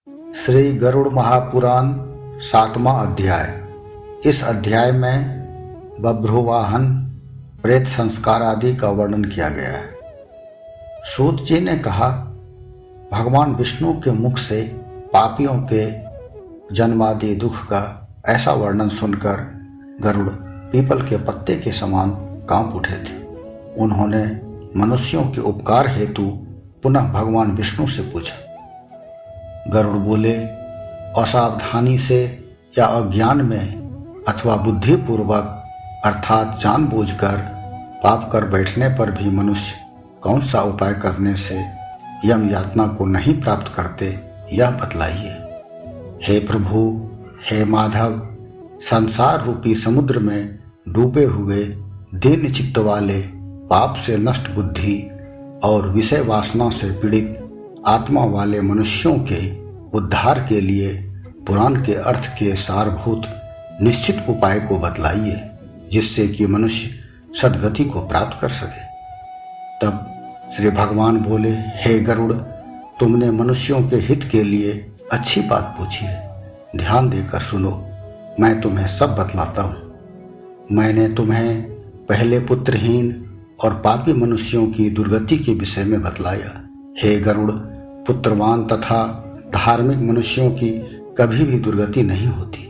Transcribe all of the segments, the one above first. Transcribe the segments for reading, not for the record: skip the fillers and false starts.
श्री गरुड़ महापुराण 7वां अध्याय। इस अध्याय में बभ्रुवाहन, प्रेत संस्कार आदि का वर्णन किया गया है। सूत जी ने कहा, भगवान विष्णु के मुख से पापियों के जन्मादि दुख का ऐसा वर्णन सुनकर गरुड़ पीपल के पत्ते के समान कांप उठे थे। उन्होंने मनुष्यों के उपकार हेतु पुनः भगवान विष्णु से पूछा। गरुड़ बोले, असावधानी से या अज्ञान में अथवा बुद्धिपूर्वक अर्थात जानबूझकर पाप कर बैठने पर भी मनुष्य कौन सा उपाय करने से यम यातना को नहीं प्राप्त करते, यह बतलाइए। हे प्रभु, हे माधव, संसार रूपी समुद्र में डूबे हुए दीन चित्त वाले, पाप से नष्ट बुद्धि और विषय वासना से पीड़ित आत्मा वाले मनुष्यों के उद्धार के लिए पुराण के अर्थ के सारभूत निश्चित उपाय को बतलाइए, जिससे कि मनुष्य सद्गति को प्राप्त कर सके। तब श्री भगवान बोले, हे गरुड़, तुमने मनुष्यों के हित के लिए अच्छी बात पूछी है। ध्यान देकर सुनो, मैं तुम्हें सब बतलाता हूँ। मैंने तुम्हें पहले पुत्रहीन और पापी मनुष्यों की दुर्गति के विषय में बतलाया। हे गरुड़, पुत्रवान तथा धार्मिक मनुष्यों की कभी भी दुर्गति नहीं होती।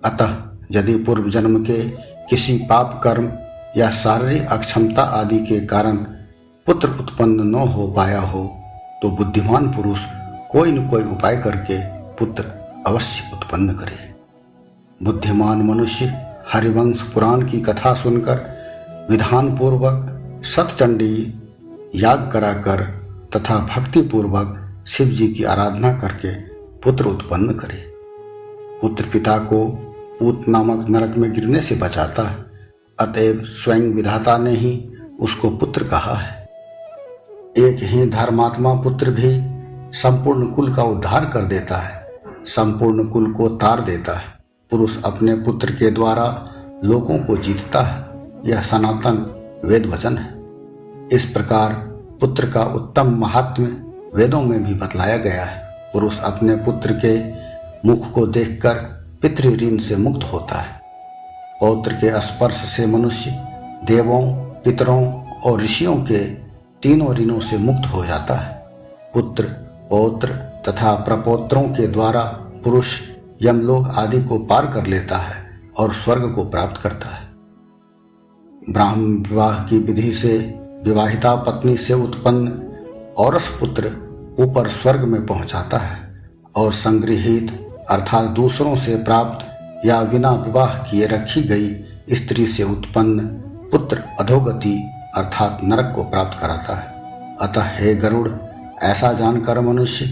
अतः यदि पूर्व जन्म के किसी पाप कर्म या शारीरिक अक्षमता आदि के कारण पुत्र उत्पन्न न हो पाया हो, तो बुद्धिमान पुरुष कोई न कोई उपाय करके पुत्र अवश्य उत्पन्न करे। बुद्धिमान मनुष्य हरिवंश पुराण की कथा सुनकर विधान पूर्वक सतचंडी याग कराकर तथा भक्ति पूर्वक शिव जी की आराधना करके पुत्र उत्पन्न करे। पुत्र पिता को पूत नामक नरक में गिरने से बचाता है, अतएव स्वयं विधाता ने ही उसको पुत्र कहा है। एक ही धर्मात्मा पुत्र भी संपूर्ण कुल का उद्धार कर देता है, संपूर्ण कुल को तार देता है। पुरुष अपने पुत्र के द्वारा लोगों को जीतता है, यह सनातन वेद वचन है। इस प्रकार पुत्र का उत्तम महात्म्य वेदों में भी बतलाया गया है। पुरुष अपने पुत्र के मुख को देखकर पितृ ऋण से मुक्त होता है। पौत्र के स्पर्श से मनुष्य देवों, पितरों और ऋषियों के तीनों ऋणों से मुक्त हो जाता है। पुत्र, पौत्र तथा प्रपौत्रों के द्वारा पुरुष यमलोक आदि को पार कर लेता है और स्वर्ग को प्राप्त करता है। ब्राह्म विवाह की विधि से विवाहिता पत्नी से उत्पन्न औरस पुत्र ऊपर स्वर्ग में पहुंचाता है और संगृहीत अर्थात दूसरों से प्राप्त या बिना विवाह किए रखी गई स्त्री से उत्पन्न पुत्र अधोगति अर्थात नरक को प्राप्त कराता है। अतः हे गरुड़, ऐसा जानकर मनुष्य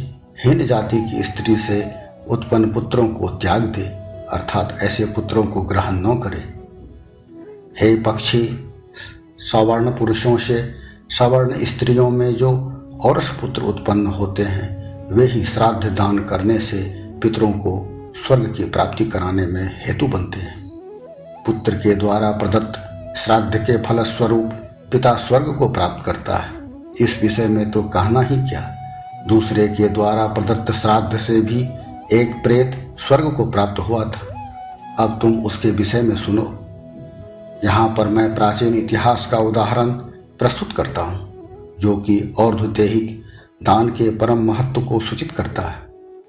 हीन जाति की स्त्री से उत्पन्न पुत्रों को त्याग दे, अर्थात ऐसे पुत्रों को ग्रहण न करे। हे पक्षी, सवर्ण पुरुषों से सवर्ण स्त्रियों में जो औरस पुत्र उत्पन्न होते हैं, वे ही श्राद्ध दान करने से पितरों को स्वर्ग की प्राप्ति कराने में हेतु बनते हैं। पुत्र के द्वारा प्रदत्त श्राद्ध के फलस्वरूप पिता स्वर्ग को प्राप्त करता है। इस विषय में तो कहना ही क्या, दूसरे के द्वारा प्रदत्त श्राद्ध से भी एक प्रेत स्वर्ग को प्राप्त हुआ था। अब तुम उसके विषय में सुनो। यहाँ पर मैं प्राचीन इतिहास का उदाहरण प्रस्तुत करता हूँ, जो कि और्ध्वदेहिक दान के परम महत्व को सूचित करता है।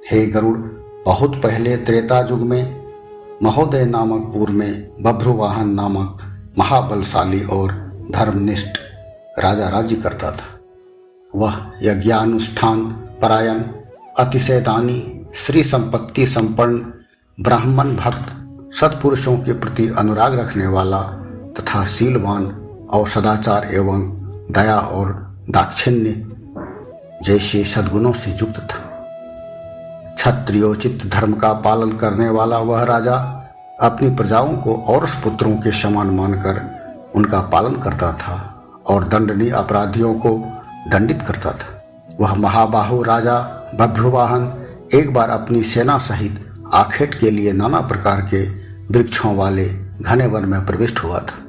हे गरुड़, बहुत पहले त्रेता युग में महोदय नामक पुर में बभ्रुवाहन नामक महाबलशाली और धर्मनिष्ठ राजा राज्य करता था। वह यज्ञानुष्ठान परायण, अतिशय दानी, श्री संपत्ति संपन्न, ब्राह्मण भक्त, सत्पुरुषों के प्रति अनुराग रखने वाला तथा शीलवान और सदाचार एवं दया और दाक्षिण्य जैसे सद्गुणों से युक्त था। क्षत्रियोचित धर्म का पालन करने वाला वह राजा अपनी प्रजाओं को औरस पुत्रों के समान मानकर उनका पालन करता था और दंडनीय अपराधियों को दंडित करता था। वह महाबाहु राजा बभ्रुवाहन एक बार अपनी सेना सहित आखेट के लिए नाना प्रकार के वृक्षों वाले घने वन में प्रविष्ट हुआ था।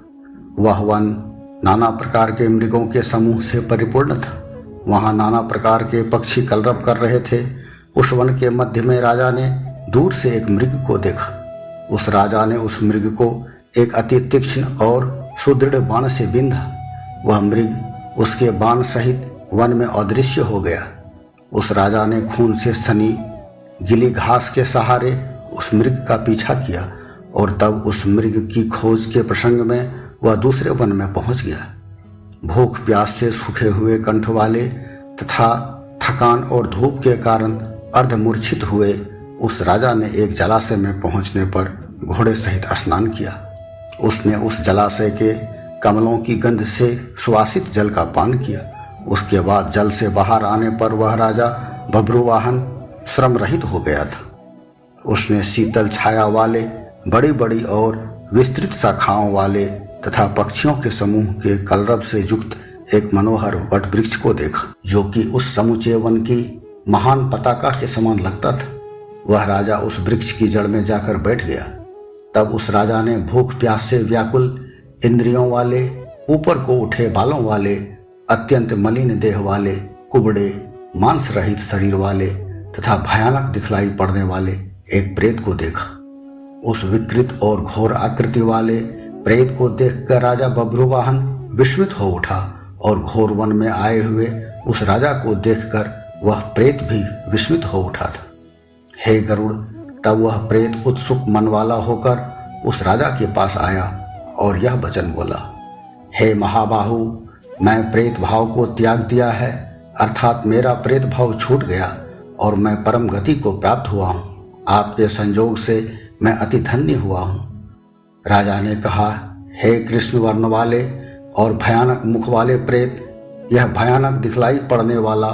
वह वन नाना प्रकार के मृगों के समूह से परिपूर्ण था। वहां नाना प्रकार के पक्षी कलरव कर रहे थे। उस वन के मध्य में राजा ने दूर से एक मृग को देखा। उस राजा ने उस मृग को एक अति तीक्ष्ण और सुदृढ़ बाण से बिंधा। वह मृग उसके बाण सहित वन में अदृश्य हो गया। उस राजा ने खून से सनी गीली घास के सहारे उस मृग का पीछा किया और तब उस मृग की खोज के प्रसंग में वह दूसरे वन में पहुंच गया। भूख प्यास से सूखे हुए कंठ वाले तथा थकान और धूप के कारण अर्धमूर्छित हुए उस राजा ने एक जलाशय में पहुंचने पर घोड़े सहित स्नान किया। उसने उस जलाशय के कमलों की गंध से सुवासित जल का पान किया। उसके बाद जल से बाहर आने पर वह राजा बभ्रुवाहन श्रम रहित हो गया था। उसने शीतल छाया वाले बड़ी बड़ी और विस्तृत शाखाओं वाले तथा पक्षियों के समूह के कलरव से युक्त एक मनोहर वट वृक्ष को देखा, जो कि उस समूचे वन की महान पताका के समान लगता था। वह राजा उस वृक्ष की जड़ में जाकर बैठ गया। तब उस राजा ने भूख प्यास से व्याकुल इंद्रियों वाले, ऊपर को उठे बालों वाले, अत्यंत मलिन देह वाले, कुबड़े मांस रहित शरीर वाले तथा भयानक दिखलाई पड़ने वाले एक प्रेत को देखा। उस विकृत और घोर आकृति वाले प्रेत को देखकर राजा बभ्रुवाहन विस्मित हो उठा और घोर वन में आए हुए उस राजा को देखकर वह प्रेत भी विस्मित हो उठा था। हे गरुड़, तब वह प्रेत उत्सुक मन वाला होकर उस राजा के पास आया और यह वचन बोला, हे महाबाहु, मैं प्रेत भाव को त्याग दिया है, अर्थात मेरा प्रेत भाव छूट गया और मैं परम गति को प्राप्त हुआ हूँ। आपके संयोग से मैं अति धन्य हुआ हूँ। राजा ने कहा, हे कृष्ण वर्ण वाले और भयानक मुख वाले प्रेत, यह भयानक दिखलाई पड़ने वाला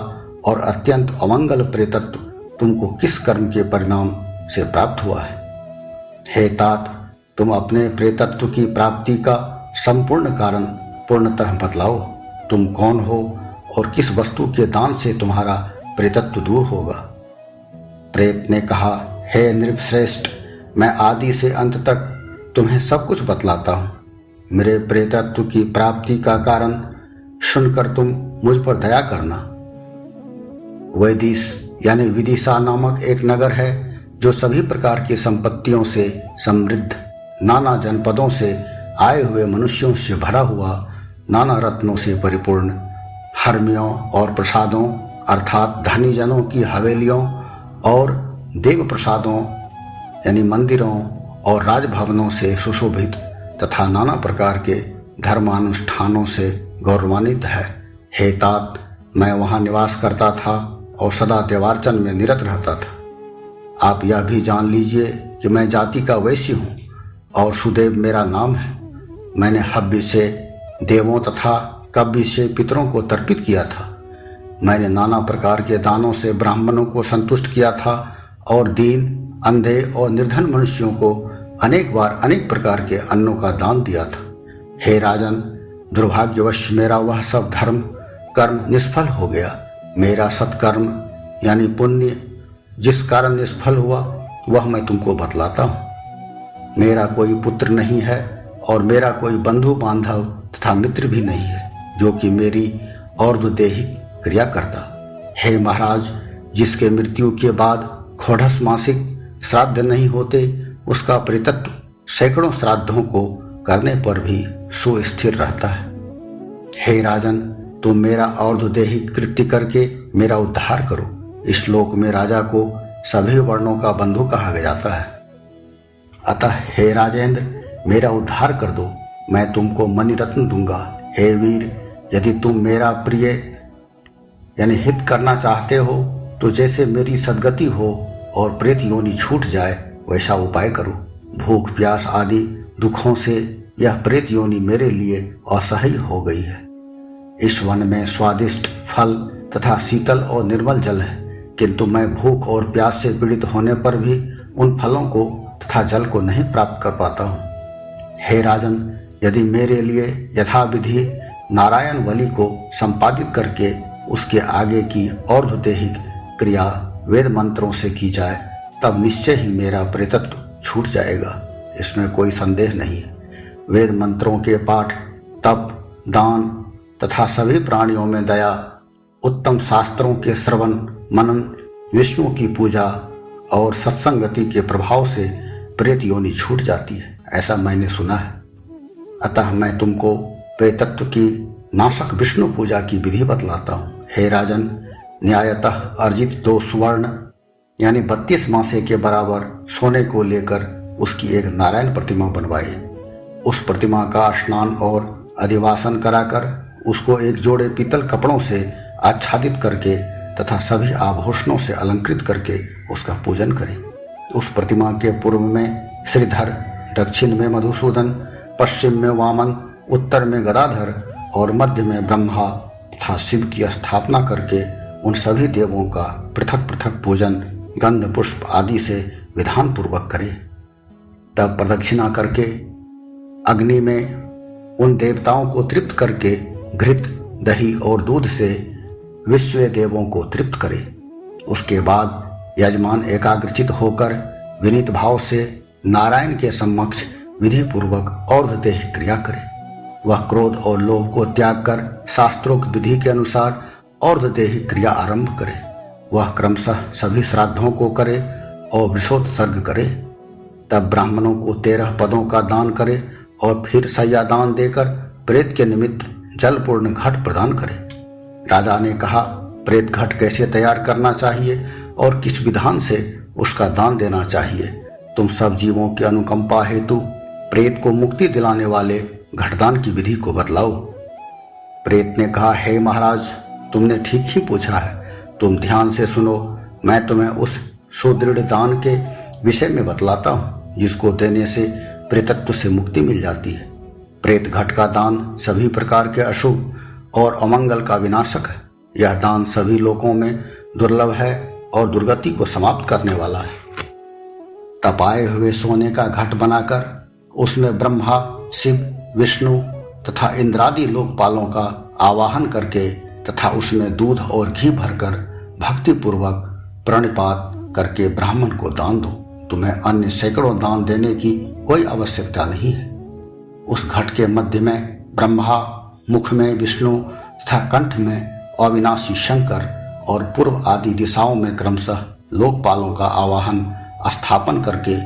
और अत्यंत अमंगल प्रेतत्व तुमको किस कर्म के परिणाम से प्राप्त हुआ है? हे तात, तुम अपने प्रेतत्व की प्राप्ति का संपूर्ण कारण पूर्णतः बतलाओ। तुम कौन हो और किस वस्तु के दान से तुम्हारा प्रेतत्व दूर होगा? प्रेत ने कहा, हे नृपश्रेष्ठ, मैं आदि से अंत तक तुम्हें सब कुछ बतलाता हूँ। मेरे प्रेतत्व की प्राप्ति का कारण सुनकर तुम मुझ पर दया करना। वैदिश यानी विदिशा नामक एक नगर है जो सभी प्रकार की संपत्तियों से समृद्ध, नाना जनपदों से आए हुए मनुष्यों से भरा हुआ, नाना रत्नों से परिपूर्ण, हर्मियों और प्रसादों अर्थात धनी जनों की हवेलियों और देव प्रसादों यानी मंदिरों और राजभवनों से सुशोभित तथा नाना प्रकार के धर्मानुष्ठानों से गौरवान्वित है। हे तात, मैं वहाँ निवास करता था और सदा देवार्चन में निरत रहता था। आप यह भी जान लीजिए कि मैं जाति का वैश्य हूँ और सुदेव मेरा नाम है। मैंने हव्य से देवों तथा कव्य से पितरों को तर्पित किया था। मैंने नाना प्रकार के दानों से ब्राह्मणों को संतुष्ट किया था और दीन, अंधे और निर्धन मनुष्यों को अनेक बार अनेक प्रकार के अन्नों का दान दिया था। हे राजन, दुर्भाग्यवश मेरा वह सब धर्म कर्म निष्फल हो गया। मेरा सत्कर्म यानी पुण्य जिस कारण निष्फल हुआ वह मैं तुमको बतलाता हूँ। मेरा कोई पुत्र नहीं है और मेरा कोई बंधु बांधव तथा मित्र भी नहीं है जो कि मेरी और्ध्वदेहिक क्रिया करता। हे महाराज, जिसके मृत्यु के बाद खोढ़स मासिक श्राद्ध नहीं होते, उसका प्रेतत्व सैकड़ों श्राद्धों को करने पर भी सुस्थिर रहता है। हे राजन, तुम मेरा और्ध्वदेहिक कृत्य करके मेरा उद्धार करो। इस लोक में राजा को सभी वर्णों का बंधु कहा जाता है। अतः हे राजेंद्र, मेरा उद्धार कर दो, मैं तुमको मणिरत्न दूंगा। हे वीर, यदि तुम मेरा प्रिय यानी हित करना चाहते हो तो जैसे मेरी सद्गति हो और प्रेत योनि छूट जाए वैसा उपाय करो। भूख प्यास आदि दुखों से यह प्रेत योनि मेरे लिए असह्य हो गई है। इस वन में स्वादिष्ट फल तथा शीतल और निर्मल जल है, किंतु मैं भूख और प्यास से पीड़ित होने पर भी उन फलों को तथा जल को नहीं प्राप्त कर पाता हूँ। हे राजन, यदि मेरे लिए यथाविधि नारायण बलि को संपादित करके उसके आगे की और्ध्वदेहिक क्रिया वेद मंत्रों से की जाए तब निश्चय ही मेरा प्रेतत्व छूट जाएगा, इसमें कोई संदेह नहीं है। वेद मंत्रों के पाठ, तप, दान तथा सभी प्राणियों में दया, उत्तम शास्त्रों के श्रवण मनन विष्णु की पूजा और सत्संगति के प्रभाव से प्रेत योनि छूट जाती है, ऐसा मैंने सुना है। अतः मैं तुमको प्रेतत्व की नाशक विष्णु पूजा की विधि बतलाता हूँ। हे राजन, न्यायतः अर्जित 2 सुवर्ण यानी 32 मासे के बराबर सोने को लेकर उसकी एक नारायण प्रतिमा बनवाए। उस प्रतिमा का स्नान और अधिवासन कराकर उसको एक जोड़े पीतल कपड़ों से आच्छादित करके तथा सभी आभूषणों से अलंकृत करके उसका पूजन करें। उस प्रतिमा के पूर्व में श्रीधर, दक्षिण में मधुसूदन, पश्चिम में वामन, उत्तर में गदाधर और मध्य में ब्रह्मा तथा शिव की स्थापना करके उन सभी देवों का पृथक पृथक पूजन गंध पुष्प आदि से विधान पूर्वक करें। तब प्रदक्षिणा करके अग्नि में उन देवताओं को तृप्त करके घृत, दही और दूध से विश्व देवों को तृप्त करे। उसके बाद यजमान एकाग्रचित होकर विनीत भाव से नारायण के समक्ष विधि पूर्वक और देह क्रिया करे। वह क्रोध और लोभ को त्याग कर शास्त्रोक्त विधि के अनुसार और देह क्रिया आरंभ करे। वह क्रमशः सभी श्राद्धों को करे और वृषोत्सर्ग करे। तब ब्राह्मणों को 13 पदों का दान करे और फिर सैया दान देकर प्रेत के निमित्त जलपूर्ण घट प्रदान करे। राजा ने कहा, प्रेत घट कैसे तैयार करना चाहिए और किस विधान से उसका दान देना चाहिए? तुम सब जीवों की अनुकंपा हेतु प्रेत को मुक्ति दिलाने वाले घटदान की विधि को बतलाओ। प्रेत ने कहा, हे महाराज, तुमने ठीक ही पूछा है। तुम ध्यान से सुनो, मैं तुम्हें उस सुदृढ़ दान के विषय में बतलाता हूँ जिसको देने से प्रेतत्व से मुक्ति मिल जाती है। प्रेत घट का दान सभी प्रकार के अशुभ और अमंगल का विनाशक है। यह दान सभी लोकों में दुर्लभ है और दुर्गति को समाप्त करने वाला है। तपाए हुए सोने का घट बनाकर उसमें ब्रह्मा, शिव, विष्णु तथा इंद्रादि लोकपालों का आवाहन करके तथा उसमें दूध और घी भरकर भक्ति पूर्वक प्रणिपात करके ब्राह्मण को दान दो। तुम्हें अन्य सैकड़ों दान देने की कोई आवश्यकता नहीं है। उस घट के मध्य में ब्रह्मा, मुख में विष्णु तथा कंठ में अविनाशी शंकर और पूर्व आदि दिशाओं में क्रमशः लोकपालों का आवाहन स्थापन करके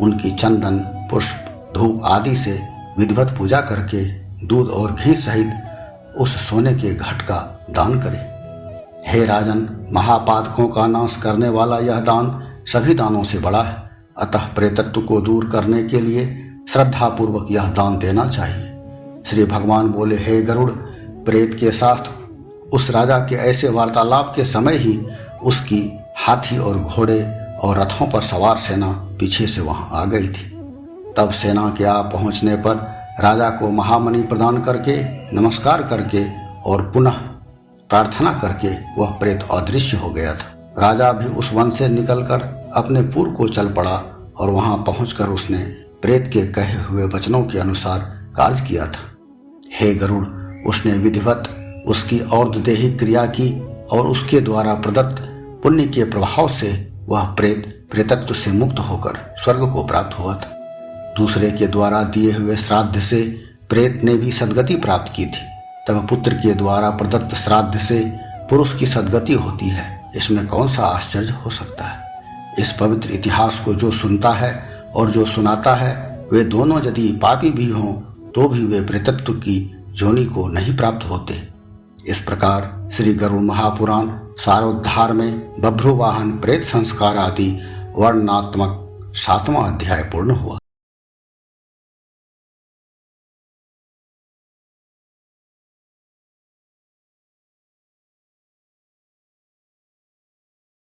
उनकी चंदन, पुष्प, धूप आदि से विधिवत पूजा करके दूध और घी सहित उस सोने के घट का दान करें। हे राजन, महापातकों का नाश करने वाला यह दान सभी दानों से बड़ा है। अतः प्रेतत्व को दूर करने के लिए श्रद्धा पूर्वक यह दान देना चाहिए। श्री भगवान बोले, हे गरुड़, प्रेत के साथ उस राजा के ऐसे वार्तालाप के समय ही उसकी हाथी और घोड़े और रथों पर सवार सेना पीछे से वहां आ गई थी। तब सेना के आ पहुंचने पर राजा को महामणि प्रदान करके नमस्कार करके और पुनः प्रार्थना करके वह प्रेत अदृश्य हो गया था। राजा भी उस वन से निकलकर अपने पुर को चल पड़ा और वहां पहुंचकर उसने प्रेत के कहे हुए वचनों के अनुसार कार्य किया था। हे गरुड़, उसने विधिवत उसकी और्ध्वदेही क्रिया की और उसके द्वारा प्रदत्त पुण्य के प्रभाव से वह प्रेत प्रेतत्व से मुक्त होकर स्वर्ग को प्राप्त हुआ था। दूसरे के द्वारा दिए हुए श्राद्ध से प्रेत ने भी सद्गति प्राप्त की थी। तब पुत्र के द्वारा प्रदत्त श्राद्ध से पुरुष की सद्गति होती है। इसमें कौन सा आश्चर्य हो सकता है? इस पवित्र इतिहास को जो सुनता है और जो सुनाता है, वे दोनों यदि पापी भी हों तो भी वे प्रेतत्व की जोनि को नहीं प्राप्त होते। इस प्रकार श्री गरुड़ महापुराण सारोद्धार में बभ्रुवाहन प्रेत संस्कार आदि वर्णनात्मक 7वां अध्याय पूर्ण हुआ।